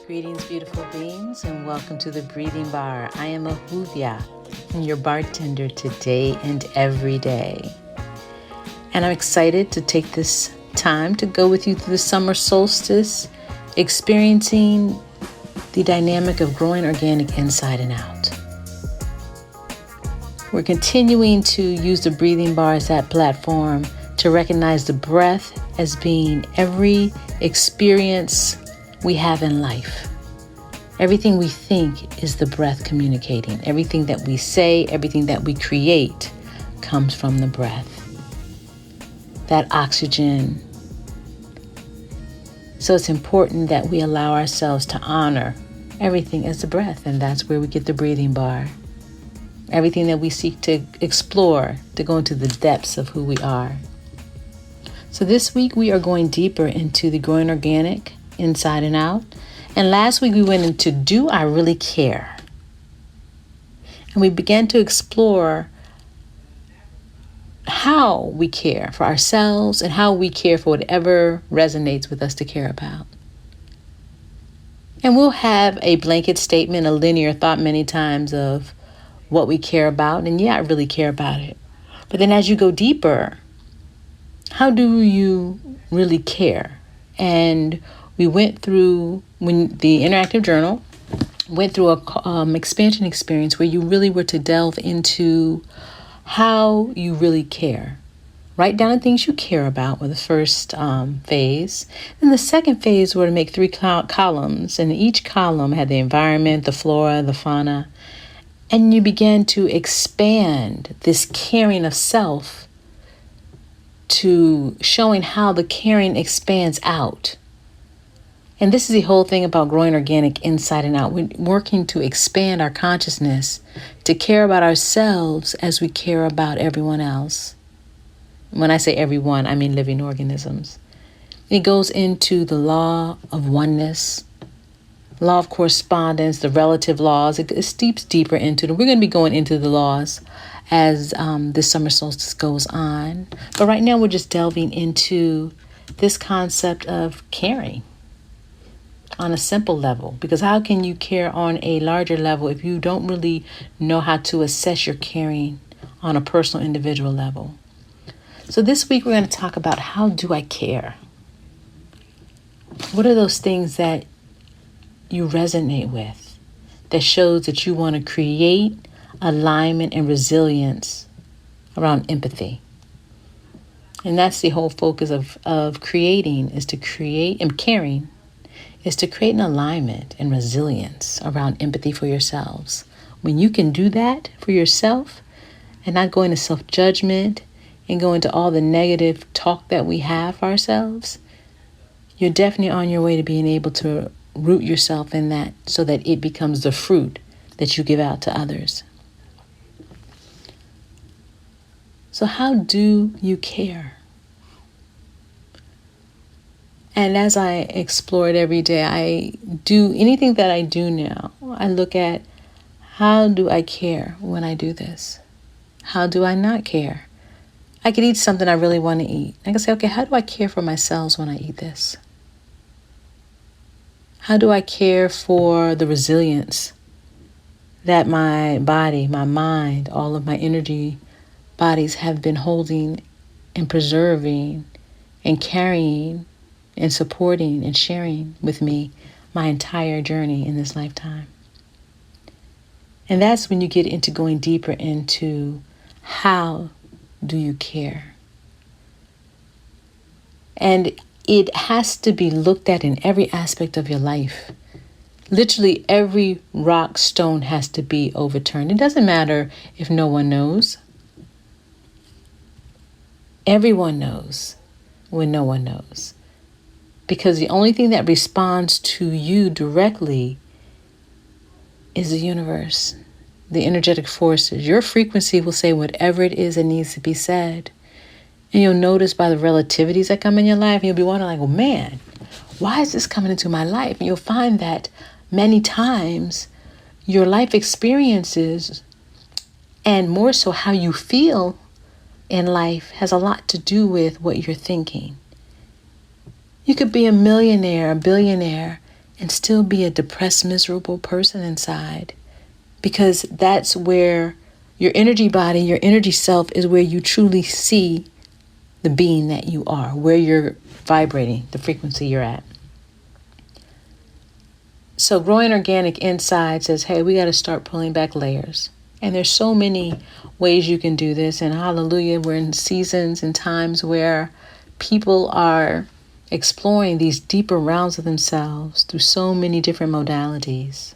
Greetings, beautiful beings, and welcome to the Breathing Bar. I am Ahuvia, your bartender today and every day. And I'm excited to take this time to go with you through the summer solstice, experiencing the dynamic of growing organic inside and out. We're continuing to use the Breathing Bar as that platform to recognize the breath as being every experience we have in life. Everything we think is the breath communicating. Everything that we say, everything that we create comes from the breath. That oxygen. So it's important that we allow ourselves to honor everything as the breath, and that's where we get the Breathing Bar. Everything that we seek to explore, to go into the depths of who we are. So this week we are going deeper into the growing organic inside and out. And last week we went into Do I Really Care? And we began to explore how we care for ourselves and how we care for whatever resonates with us to care about. And we'll have a blanket statement, a linear thought many times of what we care about. And yeah, I really care about it. But then as you go deeper, how do you really care? And we went through, when the interactive journal went through a expansion experience where you really were to delve into how you really care. Write down the things you care about with the first phase. And the second phase were to make 3 columns, and each column had the environment, the flora, the fauna. And you began to expand this caring of self to showing how the caring expands out. And this is the whole thing about growing organic inside and out. We're working to expand our consciousness to care about ourselves as we care about everyone else. When I say everyone, I mean living organisms. It goes into the law of oneness, law of correspondence, the relative laws. It steeps deeper into them. We're going to be going into the laws as this summer solstice goes on. But right now we're just delving into this concept of caring on a simple level, because how can you care on a larger level if you don't really know how to assess your caring on a personal, individual level? So this week we're going to talk about, how do I care? What are those things that you resonate with that shows that you want to create alignment and resilience around empathy? And that's the whole focus of creating, is to create, and caring is to create an alignment and resilience around empathy for yourselves. When you can do that for yourself and not go into self-judgment and go into all the negative talk that we have for ourselves, you're definitely on your way to being able to root yourself in that so that it becomes the fruit that you give out to others. So how do you care? And as I explore it every day, I do anything that I do now. I look at, how do I care when I do this? How do I not care? I could eat something I really want to eat. I can say, okay, how do I care for myself when I eat this? How do I care for the resilience that my body, my mind, all of my energy bodies have been holding and preserving and carrying and supporting and sharing with me my entire journey in this lifetime. And that's when you get into going deeper into how do you care? And it has to be looked at in every aspect of your life. Literally every rock, stone has to be overturned. It doesn't matter if no one knows. Everyone knows when no one knows. Because the only thing that responds to you directly is the universe, the energetic forces. Your frequency will say whatever it is that needs to be said. And you'll notice by the relativities that come in your life, you'll be wondering like, well, man, why is this coming into my life? And you'll find that many times your life experiences, and more so how you feel in life, has a lot to do with what you're thinking. You could be a millionaire, a billionaire, and still be a depressed, miserable person inside, because that's where your energy body, your energy self is where you truly see the being that you are, where you're vibrating, the frequency you're at. So growing organic inside says, hey, we got to start pulling back layers. And there's so many ways you can do this. And hallelujah, we're in seasons and times where people are exploring these deeper realms of themselves through so many different modalities.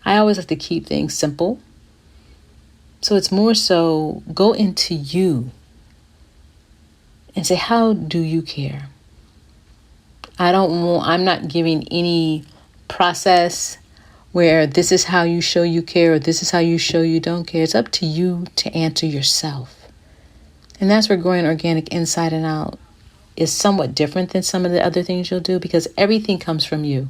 I always like to keep things simple. So it's more so go into you and say, how do you care? I'm not giving any process where this is how you show you care or this is how you show you don't care. It's up to you to answer yourself. And that's where growing organic inside and out is somewhat different than some of the other things you'll do, because everything comes from you.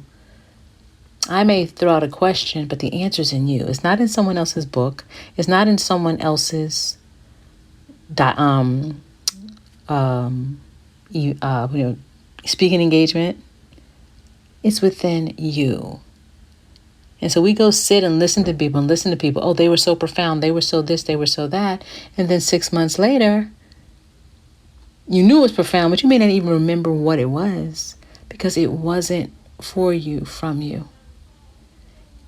I may throw out a question, but the answer's in you. It's not in someone else's book. It's not in someone else's speaking engagement. It's within you. And so we go sit and listen to people. Oh, they were so profound. They were so this, they were so that. And then 6 months later, you knew it was profound, but you may not even remember what it was because it wasn't for you, from you.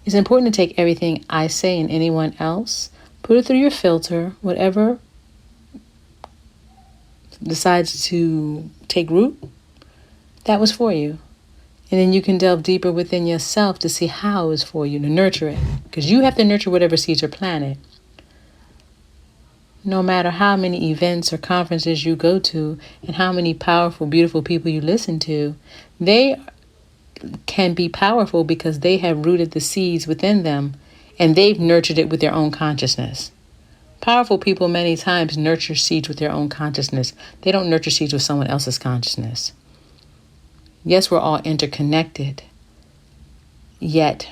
It's important to take everything I say and anyone else, put it through your filter, whatever decides to take root, that was for you. And then you can delve deeper within yourself to see how it's for you, to nurture it. Because you have to nurture whatever seeds are planted. No matter how many events or conferences you go to and how many powerful, beautiful people you listen to, they can be powerful because they have rooted the seeds within them and they've nurtured it with their own consciousness. Powerful people many times nurture seeds with their own consciousness. They don't nurture seeds with someone else's consciousness. Yes, we're all interconnected, yet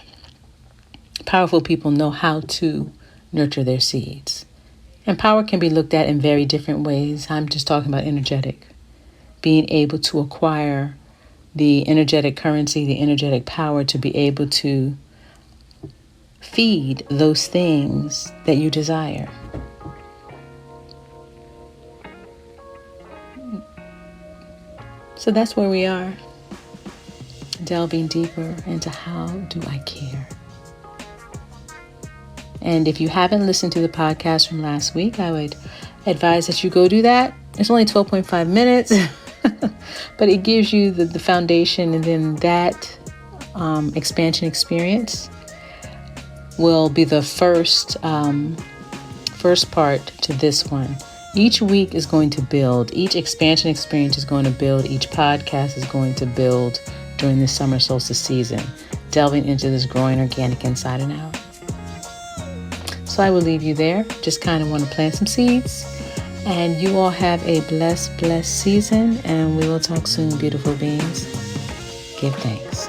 powerful people know how to nurture their seeds. And power can be looked at in very different ways. I'm just talking about energetic. Being able to acquire the energetic currency, the energetic power to be able to feed those things that you desire. So that's where we are, delving deeper into how do I care. And if you haven't listened to the podcast from last week, I would advise that you go do that. It's only 12.5 minutes, but it gives you the foundation, and then that expansion experience will be the first part to this one. Each week is going to build. Each expansion experience is going to build. Each podcast is going to build during this summer solstice season, delving into this growing organic inside and out. So I will leave you there. Just kind of want to plant some seeds. And you all have a blessed season. And we will talk soon, beautiful beings. Give thanks.